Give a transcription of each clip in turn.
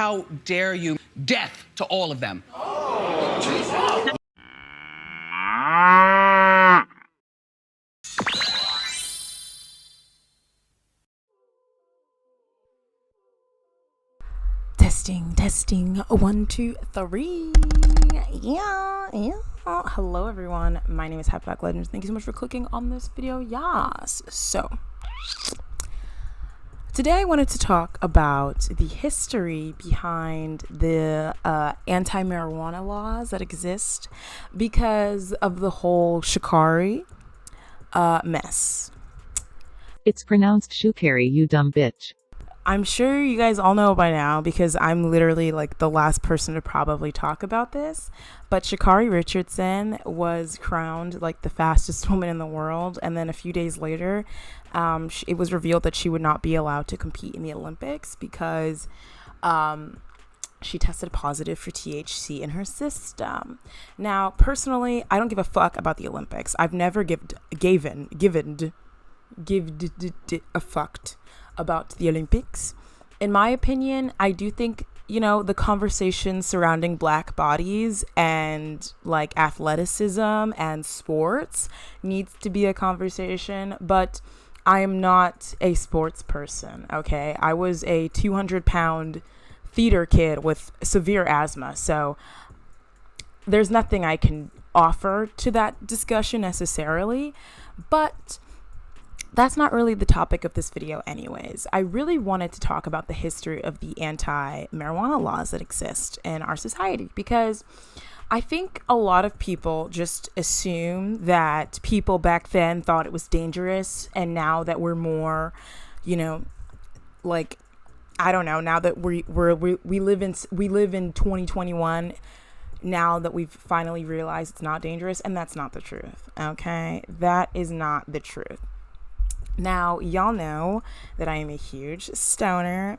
How dare you? Death to all of them. Testing 1 2 3. Yeah. Hello everyone, my name is Happyback Legends. Thank you so much for clicking on this video. Yes, so today I wanted to talk about the history behind the anti-marijuana laws that exist because of the whole Shikari mess. It's pronounced Shukari, you dumb bitch. I'm sure you guys all know by now because I'm literally like the last person to probably talk about this, but Sha'Carri Richardson was crowned like the fastest woman in the world, and then a few days later it was revealed that she would not be allowed to compete in the Olympics because she tested positive for THC in her system. Now, personally, I don't give a fuck about the Olympics. I've never given a fuck about the Olympics. In my opinion, I do think, the conversation surrounding black bodies and like athleticism and sports needs to be a conversation, but I am not a sports person, okay? I was a 200-pound theater kid with severe asthma, so there's nothing I can offer to that discussion necessarily, but that's not really the topic of this video anyways. I really wanted to talk about the history of the anti-marijuana laws that exist in our society because I think a lot of people just assume that people back then thought it was dangerous, and now that we're more, like, I don't know, now that we live in 2021, now that we've finally realized it's not dangerous, and that's not the truth, okay? That is not the truth. Now, y'all know that I am a huge stoner,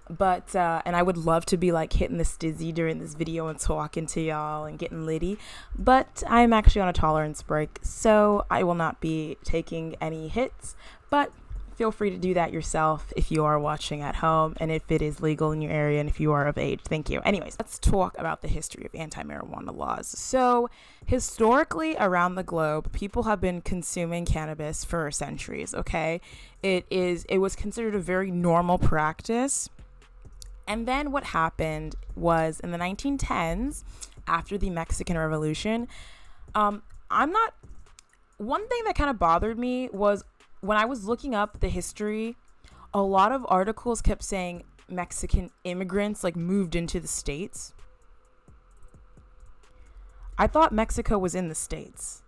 but and I would love to be like hitting the stizzy during this video and talking to y'all and getting litty, but I'm actually on a tolerance break, so I will not be taking any hits, but feel free to do that yourself if you are watching at home and if it is legal in your area and if you are of age. Thank you. Anyways, let's talk about the history of anti-marijuana laws. So historically around the globe, people have been consuming cannabis for centuries, okay? It was considered a very normal practice. And then what happened was in the 1910s, after the Mexican Revolution, one thing that kind of bothered me was when I was looking up the history, a lot of articles kept saying Mexican immigrants like moved into the States. I thought Mexico was in the States.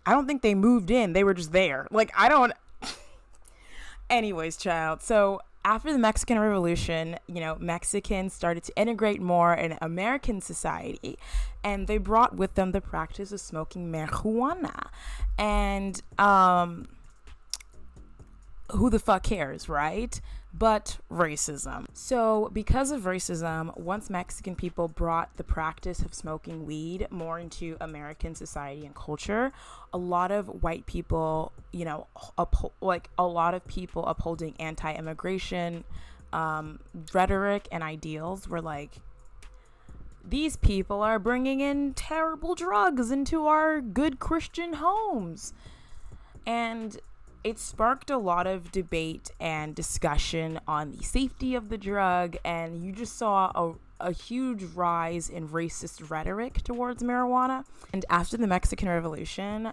I don't think they moved in. They were just there. Anyways, child. So after the Mexican Revolution, Mexicans started to integrate more in American society, and they brought with them the practice of smoking marijuana. And who the fuck cares, right? But racism. So because of racism, once Mexican people brought the practice of smoking weed more into American society and culture, a lot of white people, a lot of people upholding anti-immigration rhetoric and ideals were like, these people are bringing in terrible drugs into our good Christian homes. And it sparked a lot of debate and discussion on the safety of the drug, and you just saw a huge rise in racist rhetoric towards marijuana. And after the Mexican Revolution,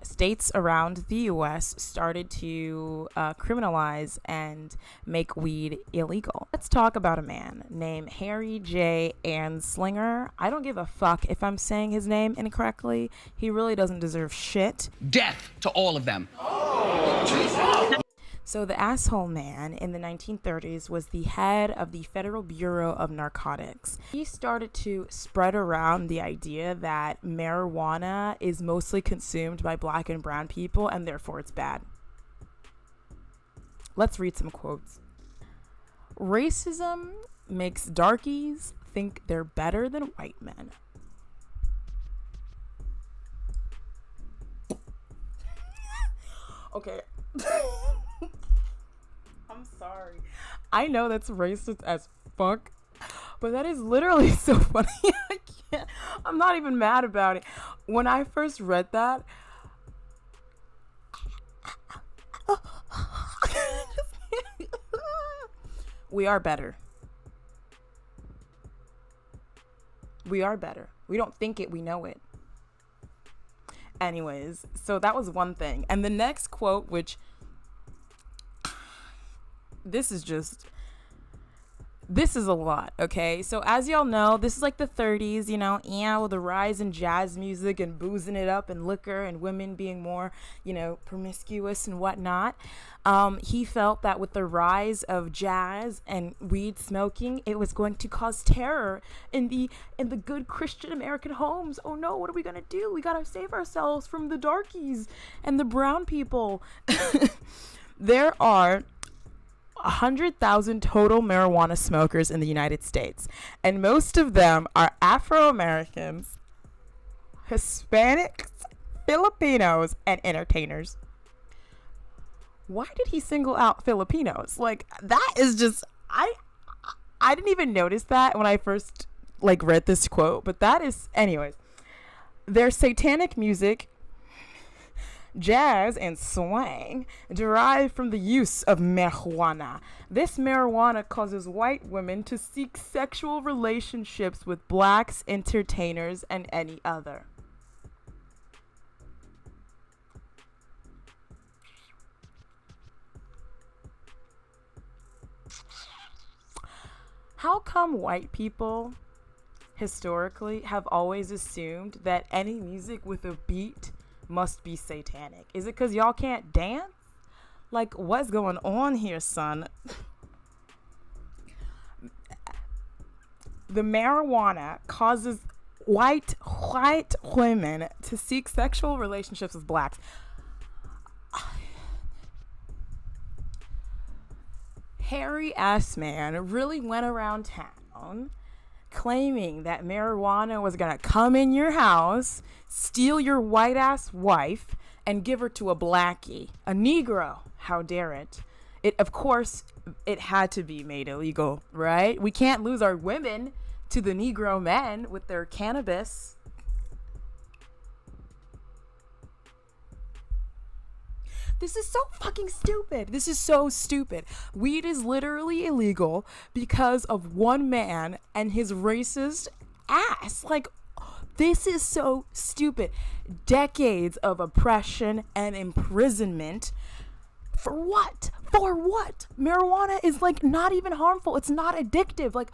states around the US started to criminalize and make weed illegal. Let's talk about a man named Harry J. Anslinger. I don't give a fuck if I'm saying his name incorrectly. He really doesn't deserve shit. Death to all of them. So the asshole man in the 1930s was the head of the Federal Bureau of Narcotics. He started to spread around the idea that marijuana is mostly consumed by black and brown people and therefore it's bad. Let's read some quotes. Racism makes darkies think they're better than white men. Okay. I'm sorry. I know that's racist as fuck, but that is literally so funny. I'm not even mad about it. When I first read that, we are better. We are better. We don't think it, we know it. Anyways, so that was one thing. And the next quote, which this is a lot, okay? So as y'all know, this is like the 30s, you know, with the rise in jazz music and boozing it up and liquor and women being more, you know, promiscuous and whatnot. He felt that with the rise of jazz and weed smoking, it was going to cause terror in the good Christian American homes. Oh no, what are we gonna do? We gotta save ourselves from the darkies and the brown people. There are 100,000 total marijuana smokers in the United States, and most of them are Afro-Americans, Hispanics, Filipinos, and entertainers. Why did he single out Filipinos? Like, that is just, I didn't even notice that when I first read this quote, but that is, anyways. Their satanic music, jazz, and swing derive from the use of marijuana. This marijuana causes white women to seek sexual relationships with blacks, entertainers, and any other. How come white people historically have always assumed that any music with a beat must be satanic? Is it because y'all can't dance? Like, what's going on here, son? The marijuana causes white women to seek sexual relationships with blacks. Hairy ass man really went around town claiming that marijuana was gonna come in your house, steal your white ass wife, and give her to a blackie, a Negro. How dare it? Of course, it had to be made illegal, right? We can't lose our women to the Negro men with their cannabis. This is so fucking stupid. This is so stupid. Weed is literally illegal because of one man and his racist ass. Like, this is so stupid. Decades of oppression and imprisonment. For what? For what? Marijuana is not even harmful. It's not addictive. Like,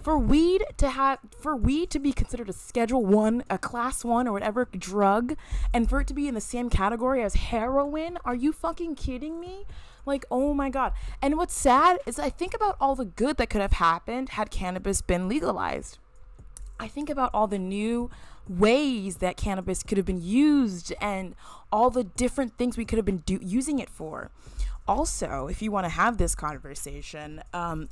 for weed to be considered a Schedule 1, a Class 1 or whatever drug, and for it to be in the same category as heroin, are you fucking kidding me? Like, oh my God. And what's sad is I think about all the good that could have happened had cannabis been legalized. I think about all the new ways that cannabis could have been used and all the different things we could have been using it for. Also, if you want to have this conversation,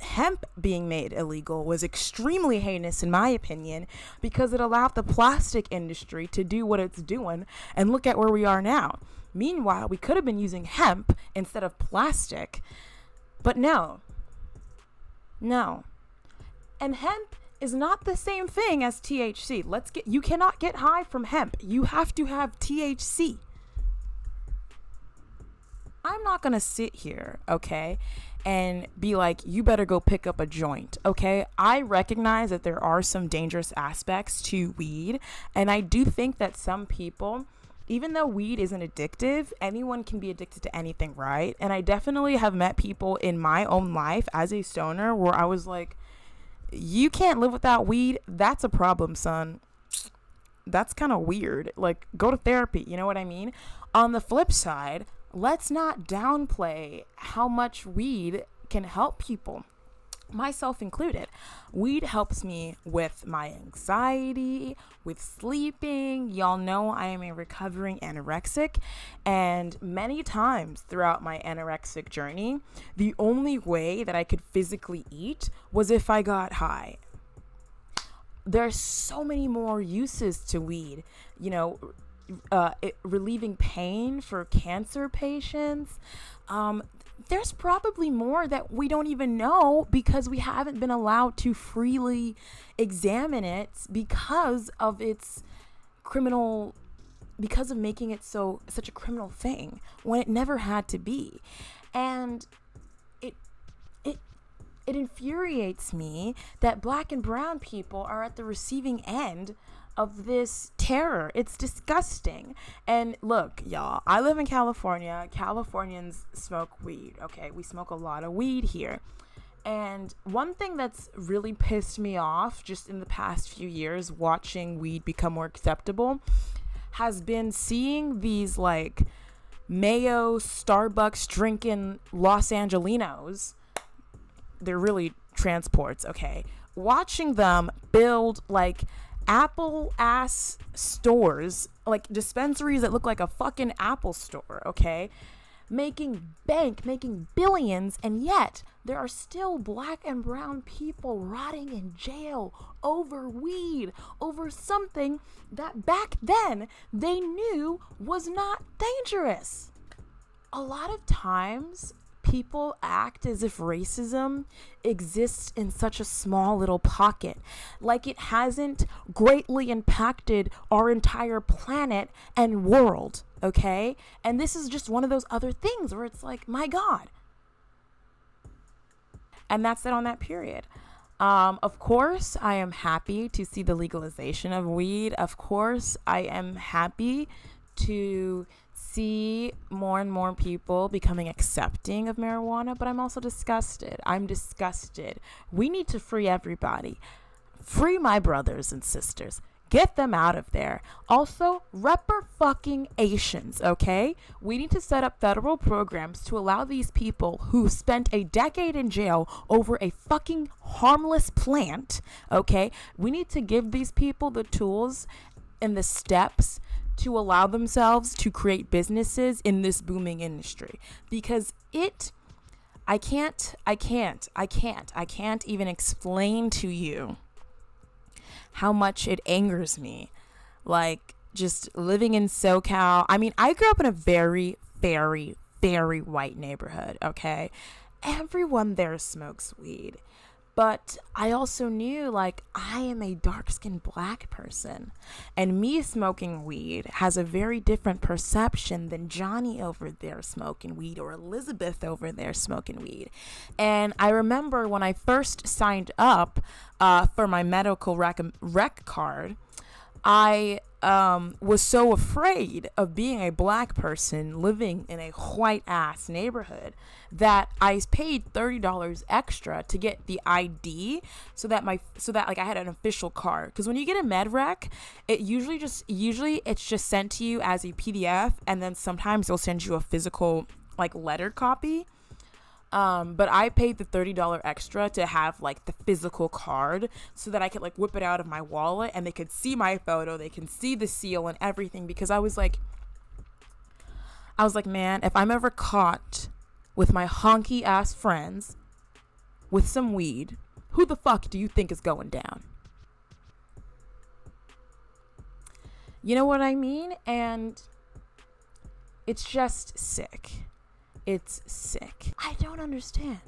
hemp being made illegal was extremely heinous in my opinion because it allowed the plastic industry to do what it's doing, and look at where we are now. Meanwhile, we could have been using hemp instead of plastic, but no. And hemp is not the same thing as THC. You cannot get high from hemp. You have to have THC. I'm not going to sit here, okay, and be like, you better go pick up a joint, okay? I recognize that there are some dangerous aspects to weed, and I do think that some people, even though weed isn't addictive, anyone can be addicted to anything, right? And I definitely have met people in my own life as a stoner where I was like, you can't live without weed. That's a problem, son. That's kind of weird. Like, go to therapy, you know what I mean? On the flip side, let's not downplay how much weed can help people, myself included. Weed helps me with my anxiety, with sleeping. Y'all know I am a recovering anorexic, and many times throughout my anorexic journey, the only way that I could physically eat was if I got high. There's so many more uses to weed, relieving pain for cancer patients. there's probably more that we don't even know because we haven't been allowed to freely examine it because of its criminal, because of making it such a criminal thing when it never had to be. And it infuriates me that Black and brown people are at the receiving end of this terror. It's disgusting. And look, y'all, I live in California. Californians smoke weed, okay? We smoke a lot of weed here. And one thing that's really pissed me off just in the past few years watching weed become more acceptable has been seeing these like Mayo Starbucks drinking Los Angelinos. They're really transports, okay? Watching them build like Apple ass stores, like dispensaries that look like a fucking Apple store, okay? Making bank, making billions, and yet there are still Black and brown people rotting in jail over weed, over something that back then they knew was not dangerous. A lot of times people act as if racism exists in such a small little pocket, like it hasn't greatly impacted our entire planet and world, okay? And this is just one of those other things where it's like, my God. And that's it on that period. Of course, I am happy to see the legalization of weed. Of course, I am happy to see more and more people becoming accepting of marijuana, but I'm also disgusted. I'm disgusted. We need to free everybody. Free my brothers and sisters. Get them out of there. Also, repper-fucking-ations, okay? We need to set up federal programs to allow these people who spent a decade in jail over a fucking harmless plant, okay? We need to give these people the tools and the steps to allow themselves to create businesses in this booming industry, because I can't even explain to you how much it angers me. Like, just living in SoCal. I mean, I grew up in a very, very, very white neighborhood, okay? Everyone there smokes weed. But I also knew, like, I am a dark-skinned Black person, and me smoking weed has a very different perception than Johnny over there smoking weed or Elizabeth over there smoking weed. And I remember when I first signed up for my medical rec card, I was so afraid of being a Black person living in a white ass neighborhood that I paid $30 extra to get the ID so that like I had an official card. Because when you get a med rec, it usually it's just sent to you as a PDF, and then sometimes they'll send you a physical like lettered copy. But I paid the $30 extra to have like the physical card so that I could like whip it out of my wallet and they could see my photo, they can see the seal and everything, because I was like, man, if I'm ever caught with my honky ass friends with some weed, who the fuck do you think is going down? You know what I mean? And it's just sick. It's sick. I don't understand.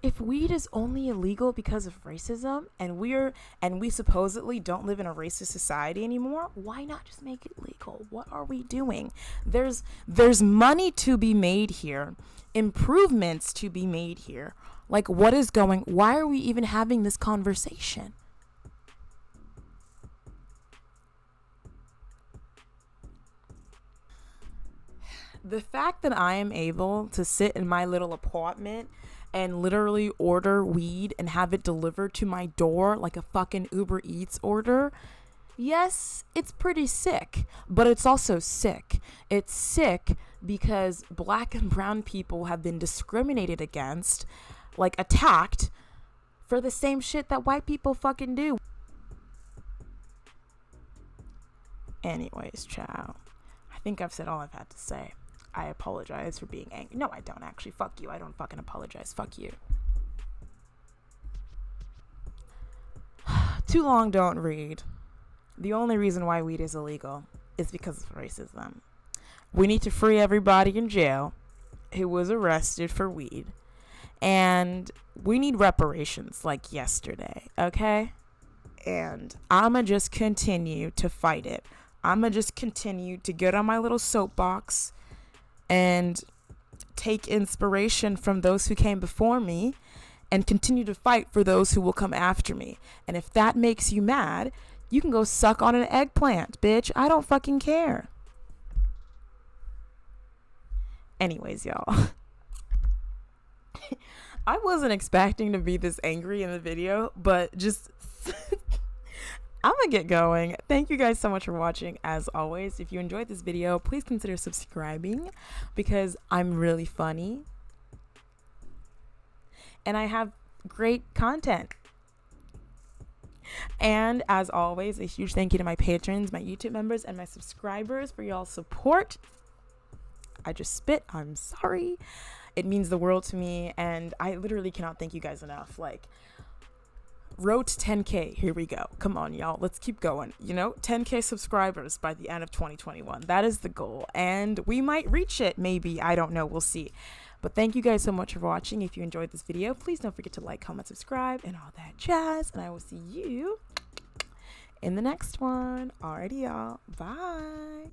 If weed is only illegal because of racism and we supposedly don't live in a racist society anymore, why not just make it legal? What are we doing? There's money to be made here, improvements to be made here. Like, why are we even having this conversation? The fact that I am able to sit in my little apartment and literally order weed and have it delivered to my door like a fucking Uber Eats order, yes, it's pretty sick, but it's also sick. It's sick because Black and brown people have been discriminated against, like attacked, for the same shit that white people fucking do. Anyways, child, I think I've said all I've had to say. I apologize for being angry. No, I don't actually. Fuck you. I don't fucking apologize. Fuck you. Too long, don't read. The only reason why weed is illegal is because of racism. We need to free everybody in jail. who was arrested for weed. And we need reparations like yesterday, okay? And I'ma just continue to fight it. I'ma just continue to get on my little soapbox and take inspiration from those who came before me and continue to fight for those who will come after me. And if that makes you mad, you can go suck on an eggplant, bitch. I don't fucking care. Anyways, y'all. I wasn't expecting to be this angry in the video, but just I'm gonna get going. Thank you guys so much for watching. As always, if you enjoyed this video, please consider subscribing because I'm really funny and I have great content. And as always, a huge thank you to my patrons, my YouTube members, and my subscribers for y'all's support. I just spit. I'm sorry. It means the world to me, and I literally cannot thank you guys enough. Like, road to 10K. Here we go. Come on, y'all. Let's keep going. 10K subscribers by the end of 2021. That is the goal, and we might reach it. Maybe. I don't know. We'll see. But thank you guys so much for watching. If you enjoyed this video, please don't forget to like, comment, subscribe, and all that jazz. And I will see you in the next one. Alrighty, y'all. Bye.